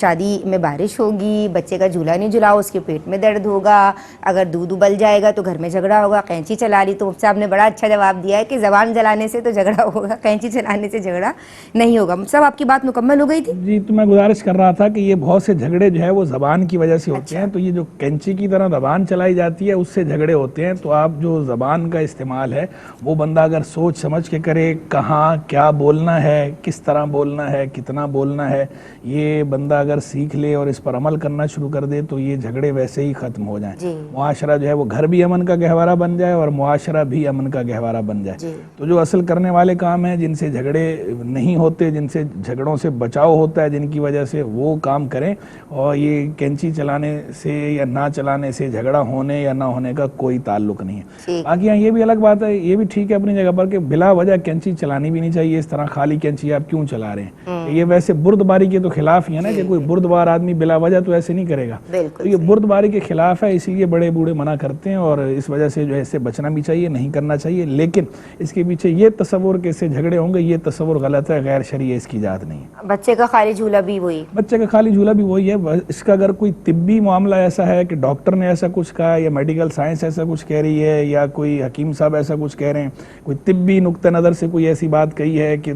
شادی میں بارش ہوگی، بچے کا جھولا نہیں جھلاؤ، اس کے پیٹ میں درد ہوگا، اگر دودھ ابل جائے گا تو گھر میں جھگڑا ہوگا، قینچی چلا لی تو صاحب نے بڑا اچھا جواب دیا ہے کہ زبان جلانے سے تو جھگڑا ہوگا، قینچی چلانے سے جھگڑا نہیں ہوگا۔ صاحب آپ کی بات مکمل ہو گئی تھی؟ جی تو میں گزارش کر رہا تھا کہ یہ بہت سے جھگڑے جو ہے ہے وہ زبان کی وجہ سے ہوتے ہیں. تو یہ جو کینچی کی طرح زبان چلائی جاتی ہے اس سے جھگڑے ہوتے ہیں. تو آپ جو زبان کا استعمال ہے وہ بندہ اگر سوچ سمجھ کے کرے, کہاں کیا بولنا ہے, کس طرح بولنا ہے, کتنا بولنا ہے, یہ بندہ اگر سیکھ لے اور اس پر عمل کرنا شروع کر دے تو یہ جھگڑے ویسے ہی ختم ہو جائیں. معاشرہ جو ہے وہ گھر بھی امن کا گہوارہ بن جائے اور معاشرہ بھی امن کا گہوارہ بن جائے. تو جو اصل کرنے والے کام ہیں, جن سے جھگڑے نہیں ہوتے, جن سے جھگڑوں سے بچاؤ ہوتا ہے, جن کی وجہ سے وہ کام کریں. اور یہ کینچی چلانے سے یا نہ چلانے سے جھگڑا ہونے یا نہ ہونے کا کوئی تعلق نہیں ہے. باقی یہ بھی الگ بات ہے, یہ بھی ٹھیک ہے اپنی جگہ پر کہ بلا وجہ کینچی چلانی بھی نہیں چاہیے. اس طرح خالی کینچی آپ کیوں چلا رہے ہیں؟ یہ ویسے بردباری کے تو خلاف ہی ہے نا, کہ کوئی بردبار آدمی بلا وجہ تو ایسے نہیں کرے گا. تو یہ بردباری کے خلاف ہے, اسی لیے بڑے بوڑھے منع کرتے ہیں. اور اس وجہ سے جو ہے اس سے بچنا بھی چاہیے, نہیں کرنا چاہیے. لیکن اس کے پیچھے یہ تصور کہ اس سے جھگڑے ہوں گے, یہ تصور غلط ہے, غیر شرعی ہے, اس کی اجازت نہیں ہے. بچے کا خالی جھولا بھی وہی, بچے کا خالی جھولا بھی وہی ہے. اس کا اگر کوئی طبی معاملہ ایسا ہے کہ ڈاکٹر نے ایسا کچھ کہا, یا میڈیکل سائنس ایسا کچھ کہہ رہی ہے, یا کوئی حکیم صاحب ایسا کچھ کہہ رہے ہیں, کوئی طبی نقطہ نظر سے کوئی ایسی بات کہی ہے کہ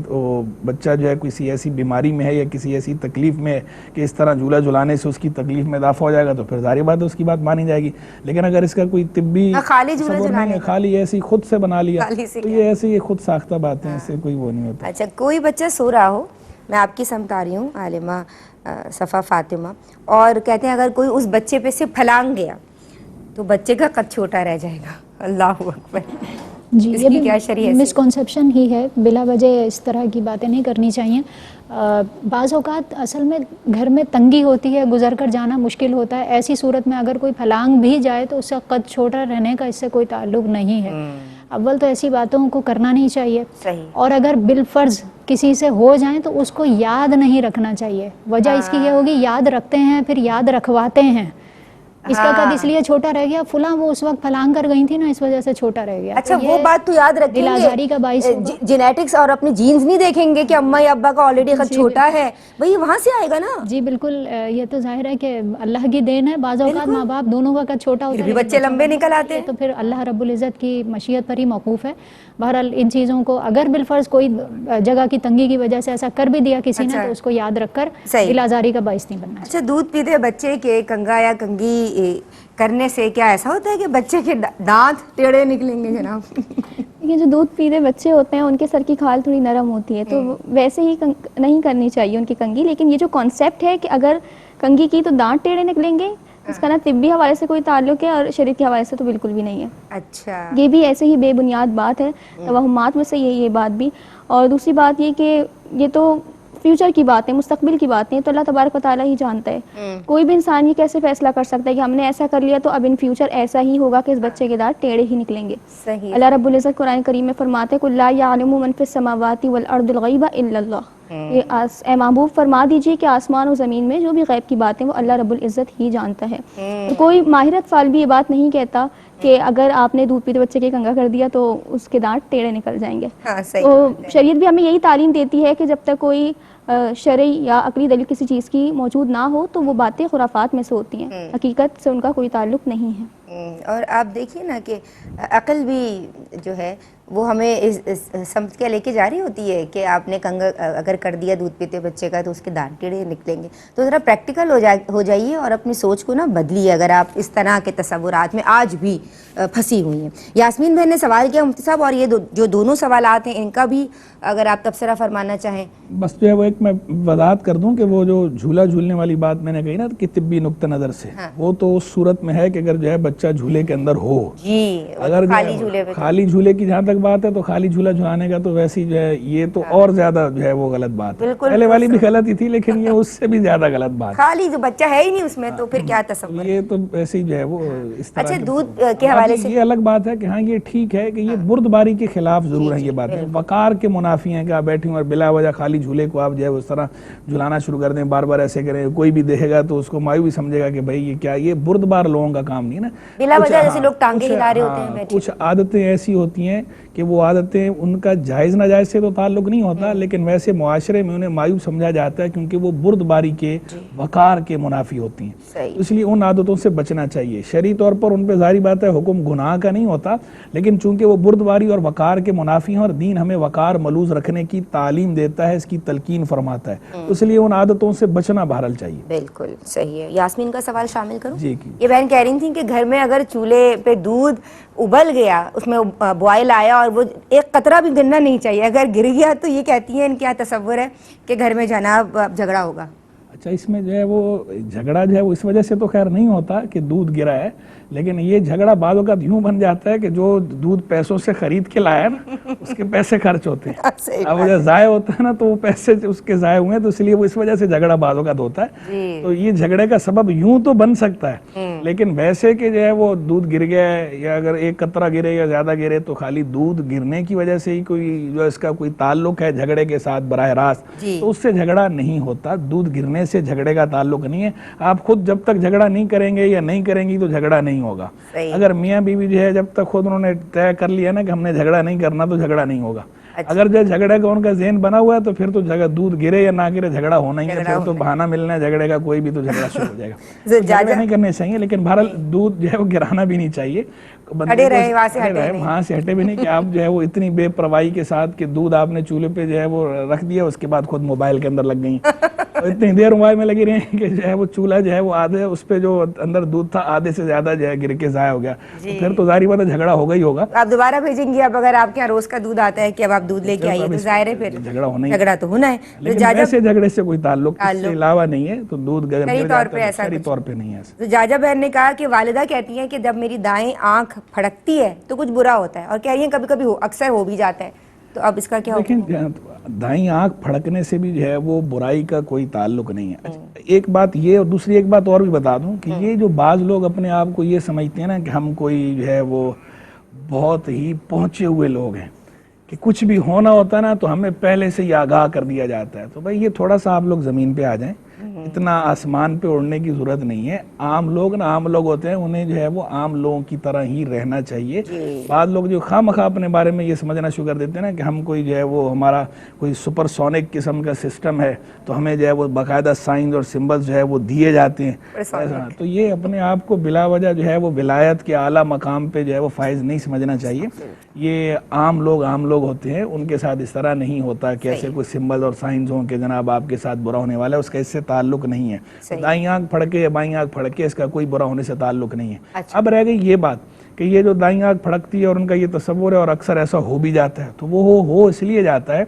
بچہ جو ہے کسی ایسی بیماری میں ہے یا کسی ایسی تکلیف میں ہے کہ اس طرح جھولا جھلانے سے اس کی تکلیف میں اضافہ ہو جائے گا, تو پھر ظاہر بات ہے اس کی بات مانی جائے گی. لیکن اگر اس کا کوئی طبی تصور نہیں ہے, خالی ایسی خود سے بنا لیا, تو یہ ایسی یہ خود ساختہ باتیں, اس سے کوئی وہ نہیں ہوتا. اچھا, کوئی بچہ سو رہا ہو, میں آپ کی سمت آ رہی ہوں عالمہ صفا فاطمہ, اور کہتے ہیں اگر کوئی اس بچے پہ سے پھلانگ گیا تو بچے کا قد چھوٹا رہ جائے گا. اللہ اکبر. جی, اس یہ کی کیا بھی شرعی مسکنسیپشن ہی ہے. بلا وجہ اس طرح کی باتیں نہیں کرنی چاہیے. بعض اوقات اصل میں گھر میں تنگی ہوتی ہے, گزر کر جانا مشکل ہوتا ہے. ایسی صورت میں اگر کوئی پھلانگ بھی جائے تو اس کا قد چھوٹا رہنے کا اس سے کوئی تعلق نہیں ہے. اول تو ایسی باتوں کو کرنا نہیں چاہیے. اور اگر بالفرض کسی سے ہو جائیں تو اس کو یاد نہیں رکھنا چاہیے. وجہ اس کی یہ ہوگی, یاد رکھتے ہیں پھر یاد رکھواتے ہیں. اس کا قد اس لیے چھوٹا رہ گیا, فلاں وہ اس وقت پھلانگ کر گئی تھی نا, اس وجہ سے چھوٹا رہ گیا. اچھا, وہ بات تو یاد رکھیں دل آزاری کا باعث گے, جینیٹکس اور اپنی جینز نہیں دیکھیں گے کہ اماں یا ابا کا آلریڈی قد چھوٹا ہے, بھئی وہاں سے آئے گا نا. جی بالکل, یہ تو ظاہر ہے کہ اللہ کی دین ہے. بعض اوقات ماں باپ دونوں کا قد چھوٹا ہوتا ہے, بچے لمبے نکل آتے ہیں, تو پھر اللہ رب العزت کی مشیت پر ہی موقوف ہے. بہرحال ان چیزوں کو اگر بالفرض کوئی جگہ کی تنگی کی وجہ سے ایسا کر بھی دیا کسی نے, تو اس کو یاد رکھ کر دل آزاری کا باعث نہیں بننا. اچھا, دودھ پیتے بچے کے کنگا یا کنگھی کرنے سے کیا ایسا ہوتا ہے کہ بچے کے دانت ٹیڑھے نکلیں گے جناب؟ یہ جو دودھ پیتے بچے ہوتے ہیں ان کے سر کی کھال تھوڑی نرم ہوتی ہے, تو ویسے ہی نہیں کرنی چاہیے ان کی کنگھی. لیکن یہ جو کانسیپٹ ہے کہ اگر کنگھی کی تو دانت ٹیڑھے نکلیں گے, اس کا نہ طبی حوالے سے کوئی تعلق ہے اور شریعت کے حوالے سے تو بالکل بھی نہیں ہے. اچھا, یہ بھی ایسے ہی بے بنیاد بات ہے, توہمات میں سے یہ بات بھی. اور دوسری بات یہ کہ یہ تو فیوچر کی باتیں, مستقبل کی باتیں تو اللہ تبارک و تعالیٰ ہی جانتا ہے. کوئی بھی انسان یہ کیسے فیصلہ کر سکتا ہے کہ ہم نے ایسا کر لیا تو اب ان فیوچر ایسا ہی ہوگا کہ اس بچے کے دانت ٹیڑھے ہی نکلیں گے. اللہ رب العزت قرآن کریم میں فرماتے ہیں, قُل لَا يَعْلَمُ مَن فِي السَّمَاوَاتِ وَالْأَرْضِ الْغَيْبَ إِلَّا اللَّهُ. اے محبوب فرما دیجیے کہ آسمان و زمین میں جو بھی غیب کی باتیں وہ اللہ رب العزت ہی جانتا ہے. کوئی ماہرت فال بھی یہ بات نہیں کہتا کہ اگر آپ نے دودھ پیتے بچے کے کنگا کر دیا تو اس کے دانت ٹیڑھے نکل جائیں گے. تو شریعت بھی ہمیں یہی تعلیم دیتی ہے کہ جب تک کوئی شرعی یا عقلی دلیل کسی چیز کی موجود نہ ہو تو وہ باتیں خرافات میں سے ہوتی ہیں, حقیقت سے ان کا کوئی تعلق نہیں ہے. اور آپ دیکھیے نا کہ عقل بھی جو ہے وہ ہمیں اس سمجھ کے لے کے جا رہی ہوتی ہے کہ آپ نے کنگا اگر کر دیا دودھ پیتے بچے کا تو اس کے دانت ٹیڑھے نکلیں گے. تو ذرا پریکٹیکل ہو جائیے اور اپنی سوچ کو نا بدلیے اگر آپ اس طرح کے تصورات میں آج بھی پھنسی ہوئی ہیں. یاسمین بہن نے سوال کیا مفتی صاحب, اور یہ جو دونوں سوالات ہیں ان کا بھی اگر آپ تبصرہ فرمانا چاہیں. بس جو ہے وہ ایک میں وضاحت کر دوں کہ وہ جو جھولا جھولنے والی بات میں نے کہی نا کہ طبی نقطہ نظر سے, وہ تو اس صورت میں ہے کہ اگر جو ہے بچہ جھولے کے اندر ہو. جی, اگر خالی جھولے کی جہاں تک بات ہے تو خالی جھولا جھلانے کا تو ویسی جو ہے یہ تو اور زیادہ جو ہے وہ غلط بات ہے. پہلے والی بھی غلط ہی تھی لیکن یہ اس سے بھی زیادہ غلط بات. خالی جو بچہ ہے ہی نہیں اس میں تو پھر کیا تصور, یہ تو ایسے ہی جو ہے وہ اس طرح. اچھا, دودھ کے حوالے سے یہ الگ بات ہے کہ ہاں یہ ٹھیک ہے کہ یہ بردباری کے خلاف ضرور ہے. یہ بات ہے وقار کے منافی ہیں کہ آپ بیٹھیں اور بلا وجہ خالی جھولے کو آپ جو ہے اس طرح جھلانا شروع کر دیں, بار بار ایسے کریں, کوئی بھی دیکھے گا تو اس کو مایوس سمجھے گا کہ بھائی یہ کیا, یہ بردبار لوگوں کا کام نہیں نا. بلا وجہ جیسے لوگ ٹانگیں ہلا رہے ہوتے ہیں. کچھ عادتیں ایسی ہوتی ہیں کہ وہ عادتیں ان کا جائز ناجائز سے تو تعلق نہیں ہوتا، لیکن ویسے معاشرے میں انہیں معیوب سمجھا جاتا ہے کیونکہ وہ بردباری کے وقار کے منافی ہوتی ہیں، اس لیے ان عادتوں سے بچنا چاہیے۔ شرعی طور پر ان پہ ظاہری بات ہے حکم گناہ کا نہیں ہوتا، لیکن چونکہ وہ بردباری اور وقار کے منافی ہیں اور دین ہمیں وقار ملوز رکھنے کی تعلیم دیتا ہے، اس کی تلقین فرماتا ہے، اس لیے ان عادتوں سے بچنا بہرحال چاہیے۔ بالکل صحیح ہے۔ یاسمین کا سوال شامل کروں؟ جی یہ بہن کہہ رہی تھیں کہ گھر میں اگر چولہے پہ دودھ ابل گیا، اس میں بوائل آیا اور وہ ایک قطرہ بھی گرنا نہیں چاہیے، اگر گر گیا تو یہ کہتی ہیں ان کیا تصور ہے کہ گھر میں جناب جھگڑا ہوگا؟ اچھا، اس میں جو ہے وہ جھگڑا جو ہے وہ اس وجہ سے تو خیر نہیں ہوتا کہ دودھ گرا ہے، لیکن یہ جھگڑا بعض اوقات یوں بن جاتا ہے کہ جو دودھ پیسوں سے خرید کے لایا نا اس کے پیسے خرچ ہوتے ہیں، اب جب ضائع ہوتا ہے نا تو وہ پیسے اس کے ضائع ہوئے ہیں، تو اس لیے وہ اس وجہ سے جھگڑا بعض اوقات ہوتا ہے۔ تو یہ جھگڑے کا سبب یوں تو بن سکتا ہے، لیکن ویسے کہ جو ہے وہ دودھ گر گیا ہے یا اگر ایک قطرہ گرے یا زیادہ گرے تو خالی دودھ گرنے کی وجہ سے ہی کوئی جو اس کا کوئی تعلق ہے جھگڑے کے ساتھ براہ راست، تو اس سے جھگڑا نہیں ہوتا۔ دودھ گرنے سے جھگڑے کا تعلق نہیں ہے، آپ خود جب تک جھگڑا نہیں کریں گے یا نہیں کریں گی تو جھگڑا نہیں ہوگا۔ اگر میاں بیوی جو ہے جب تک خود انہوں نے طے کر لیا نا کہ ہم نے جھگڑا نہیں کرنا تو جھگڑا نہیں ہوگا۔ اگر جو جھگڑے کا ان کا ذہن بنا ہوا ہے تو پھر تو دودھ گرے یا نہ گرے جھگڑا ہونا ہی ہے، پھر تو بہانہ ملنا ہے جھگڑے کا کوئی بھی، تو جھگڑا شروع ہو جائے گا۔ جھگڑے نہیں کرنے چاہیے، لیکن بہرحال دودھ جو ہے وہ گرانا بھی نہیں چاہیے، وہاں سے ہٹے بھی نہیں کہ آپ جو ہے وہ اتنی بے پرواہی کے ساتھ کہ دودھ آپ نے چولہے پہ جو ہے وہ رکھ دیا، اس کے بعد خود موبائل کے اندر لگ گئی اور اتنی دیر موبائل میں لگی رہی کہ جو ہے وہ چولہا جو ہے وہ آدھے اس پہ جو اندر دودھ تھا آدھے سے زیادہ جو ہے گر کے ضائع ہو گیا، پھر تو ظاہری بات ہے جھگڑا ہوگا ہی ہوگا۔ آپ دوبارہ بھیجیں گے اب اگر آپ کے یہاں روز کا دودھ آتا ہے کہ اب آپ دودھ لے کے آئیے تو ظاہر ہے پھر جھگڑا تو ہونا ہے، لیکن ویسے جھگڑے سے کوئی تعلق اس سے علاوہ نہیں ہے، تو دودھ شرعی طور پہ نہیں ہے۔ جاجا بہن نے کہا کہ والدہ کہتی ہیں کہ جب میری دائیں آنکھ پھڑکتی ہے تو کچھ برا ہوتا ہے، اور کہہ رہی ہیں کبھی کبھی اکثر ہو بھی جاتا ہے، تو اب اس کا کیا ہوگا؟ دیکھیں دائیں آنکھ پھڑکنے سے بھی جو ہے وہ برائی کا کوئی تعلق نہیں ہے۔ ایک بات یہ، اور دوسری ایک بات اور بھی بتا دوں کہ یہ جو بعض لوگ اپنے آپ کو یہ سمجھتے ہیں نا کہ ہم کوئی جو ہے وہ بہت ہی پہنچے ہوئے لوگ ہیں کہ کچھ بھی ہونا ہوتا ہے نا تو ہمیں پہلے سے ہی آگاہ کر دیا جاتا ہے، تو بھائی یہ تھوڑا سا آپ لوگ زمین پہ آ جائیں، اتنا آسمان پہ اڑنے کی ضرورت نہیں ہے۔ عام لوگ نا عام لوگ ہوتے ہیں، انہیں جو ہے وہ عام لوگوں کی طرح ہی رہنا چاہیے۔ بعض لوگ جو خواہ مخواہ اپنے بارے میں یہ سمجھنا شروع کر دیتے ہیں نا کہ ہم کوئی جو ہے وہ ہمارا کوئی سپر سونک قسم کا سسٹم ہے، تو ہمیں جو ہے وہ باقاعدہ سائنز اور سمبلز جو ہے وہ دیے جاتے ہیں، تو یہ اپنے آپ کو بلا وجہ جو ہے وہ ولایت کے اعلیٰ مقام پہ جو ہے وہ فائز نہیں سمجھنا چاہیے۔ یہ عام لوگ ہوتے ہیں، ان کے ساتھ اس طرح نہیں ہوتا کہ ایسے کوئی سمبل اور سائنز ہوں کہ جناب آپ کے ساتھ برا ہونے والا ہے، اس کا اس سے تعلق نہیں ہے۔ دائیں آنکھ پھڑکے یا بائیں آنکھ پھڑکے اس کا کوئی برا ہونے سے تعلق نہیں ہے۔ اب رہ گئی یہ بات کہ یہ جو دائیں آنکھ پھڑکتی ہے اور ان کا یہ تصور ہے اور اکثر ایسا ہو بھی جاتا ہے، تو وہ ہو اس لیے جاتا ہے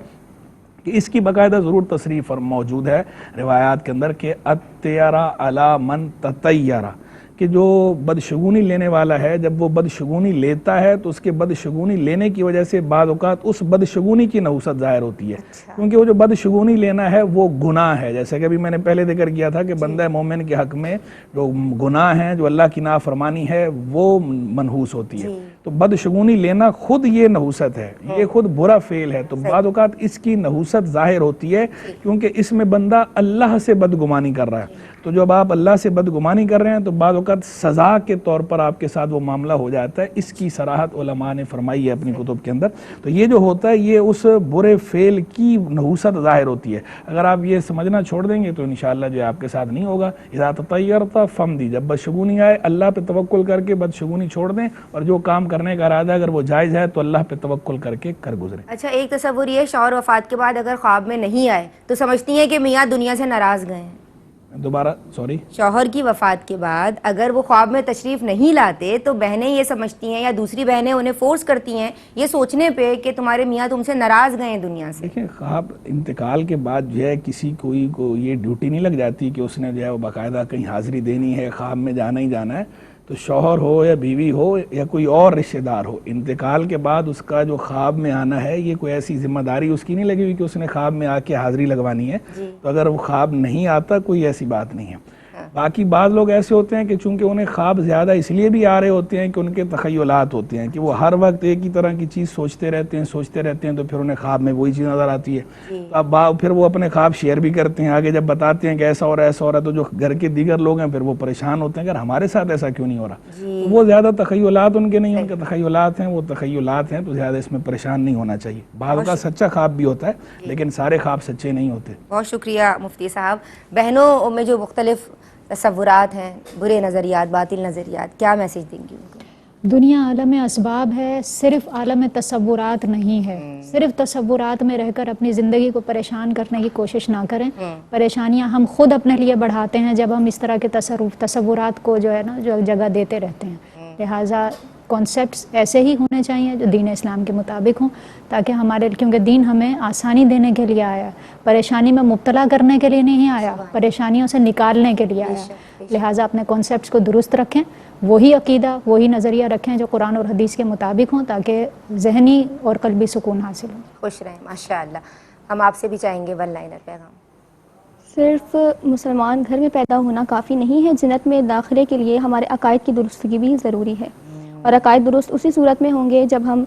کہ اس کی باقاعدہ ضرور تصریح موجود ہے روایات کے اندر کہ اتیرا علی من تطیرا، کہ جو بدشگونی لینے والا ہے جب وہ بدشگونی لیتا ہے تو اس کے بدشگونی لینے کی وجہ سے بعض اوقات اس بدشگونی کی نحوست ظاہر ہوتی ہے، کیونکہ وہ جو بدشگونی لینا ہے وہ گناہ ہے، جیسے کہ ابھی میں نے پہلے ذکر کیا تھا کہ بندہ مومن کے حق میں جو گناہ ہیں، جو اللہ کی نافرمانی ہے، وہ منحوس ہوتی ہے۔ تو بدشگونی لینا خود یہ نحوست ہے، یہ خود برا فعل ہے، تو بعض اوقات اس کی نحوست ظاہر ہوتی ہے کیونکہ اس میں بندہ اللہ سے بدگمانی کر رہا ہے۔ تو جب آپ اللہ سے بدگمانی کر رہے ہیں تو بعض اوقات سزا کے طور پر آپ کے ساتھ وہ معاملہ ہو جاتا ہے، اس کی صراحت علماء نے فرمائی ہے اپنی کتب کے اندر۔ تو یہ جو ہوتا ہے یہ اس برے فعل کی نحوست ظاہر ہوتی ہے، اگر آپ یہ سمجھنا چھوڑ دیں گے تو انشاءاللہ جو آپ کے ساتھ نہیں ہوگا۔ اذا تطیرت فمضی، جب بدشگونی آئے اللہ پہ توکل کر کے بدشگونی چھوڑ دیں، اور جو کام کرنے کا ارادہ اگر وہ جائز ہے تو اللہ پہ توکل کر کے کر گزریں۔ اچھا، ایک تصور یہ شوہر وفات کے بعد اگر خواب میں نہیں آئے تو سمجھتی ہیں کہ میاں دنیا سے ناراض گئے ہیں؟ دوبارہ سوری، شوہر کی وفات کے بعد اگر وہ خواب میں تشریف نہیں لاتے تو بہنیں یہ سمجھتی ہیں یا دوسری بہنیں انہیں فورس کرتی ہیں یہ سوچنے پہ کہ تمہارے میاں تم سے ناراض گئے ہیں دنیا سے۔ دیکھیں خواب انتقال کے بعد جو ہے کسی کوئی کو یہ ڈیوٹی نہیں لگ جاتی کہ اس نے جو ہے وہ باقاعدہ کہیں حاضری دینی ہے، خواب میں جانا ہی جانا ہے۔ تو شوہر ہو یا بیوی ہو یا کوئی اور رشتہ دار ہو، انتقال کے بعد اس کا جو خواب میں آنا ہے یہ کوئی ایسی ذمہ داری اس کی نہیں لگی ہوئی کہ اس نے خواب میں آ کے حاضری لگوانی ہے، تو اگر وہ خواب نہیں آتا کوئی ایسی بات نہیں ہے۔ باقی بعض لوگ ایسے ہوتے ہیں کہ چونکہ انہیں خواب زیادہ اس لیے بھی آ رہے ہوتے ہیں کہ ان کے تخیلات ہوتے ہیں کہ وہ ہر وقت ایک ہی طرح کی چیز سوچتے رہتے ہیں تو پھر انہیں خواب میں وہی چیز نظر آتی ہے. اب پھر وہ اپنے خواب شیئر بھی کرتے ہیں آگے، جب بتاتے ہیں کہ ایسا ہو رہا ہے تو جو گھر کے دیگر لوگ ہیں پھر وہ پریشان ہوتے ہیں کہ ہمارے ساتھ ایسا کیوں نہیں ہو رہا. وہ زیادہ تخیلات ان کے نہیں، ان کے تخیلات ہیں، وہ تخیلات ہیں، تو زیادہ اس میں پریشان نہیں ہونا چاہیے. بعض کا سچا خواب بھی ہوتا ہے لیکن سارے خواب سچے نہیں ہوتے. بہت شکریہ مفتی صاحب. بہنوں میں جو مختلف تصورات ہیں، برے نظریات، باطل نظریات، کیا میسج دیں گی ان کو؟ دنیا عالم اسباب ہے، صرف عالم تصورات نہیں ہے. صرف تصورات میں رہ کر اپنی زندگی کو پریشان کرنے کی کوشش نہ کریں. پریشانیاں ہم خود اپنے لیے بڑھاتے ہیں جب ہم اس طرح کے تصورات کو جو ہے نا جو جگہ دیتے رہتے ہیں. لہٰذا کانسیپٹس ایسے ہی ہونے چاہیے جو دین اسلام کے مطابق ہوں، تاکہ ہمارے، کیونکہ دین ہمیں آسانی دینے کے لیے آیا، پریشانی میں مبتلا کرنے کے لیے نہیں آیا، پریشانیوں سے نکالنے کے لیے آیا. لہٰذا اپنے کانسیپٹس کو درست رکھیں، وہی عقیدہ، وہی نظریہ رکھیں جو قرآن اور حدیث کے مطابق ہوں، تاکہ ذہنی اور قلبی سکون حاصل ہو. خوش رہیں. ماشاءاللہ. ہم آپ سے بھی چاہیں گے ون لائنر پیغام. صرف مسلمان گھر میں پیدا ہونا کافی نہیں ہے، جنت میں داخلے کے لیے ہمارے عقائد کی درستگی بھی ضروری ہے. اور عقائد درست اسی صورت میں ہوں گے جب ہم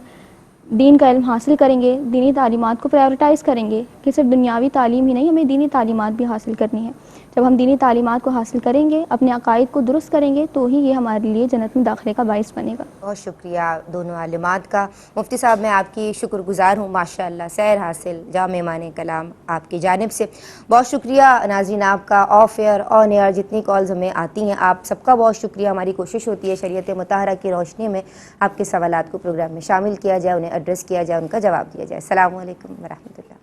دین کا علم حاصل کریں گے، دینی تعلیمات کو پرائیورٹائز کریں گے کہ صرف دنیاوی تعلیم ہی نہیں، ہمیں دینی تعلیمات بھی حاصل کرنی ہے. جب ہم دینی تعلیمات کو حاصل کریں گے، اپنے عقائد کو درست کریں گے، تو ہی یہ ہمارے لیے جنت میں داخلے کا باعث بنے گا. بہت شکریہ دونوں عالمات کا. مفتی صاحب میں آپ کی شکر گزار ہوں. ماشاءاللہ سیر حاصل جامع معنی کلام آپ کی جانب سے. بہت شکریہ ناظرین آپ کا. آف ایئر آن ایئر جتنی کالز ہمیں آتی ہیں آپ سب کا بہت شکریہ. ہماری کوشش ہوتی ہے شریعت مطہرہ کی روشنی میں آپ کے سوالات کو پروگرام میں شامل کیا جائے، انہیں ایڈریس کیا جائے، ان کا جواب دیا جائے. السلام علیکم ورحمۃ اللہ.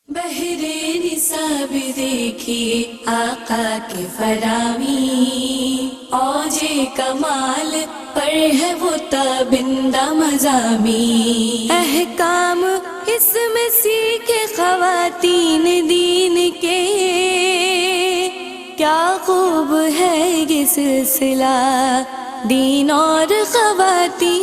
بہرے نصاب دیکھیے آقا کی فرامی، اوج کمال پر ہے وہ تابندہ مضامی. احکام اس میں سیکھے خواتین دین کے، کیا خوب ہے یہ سلسلہ دین اور خواتین.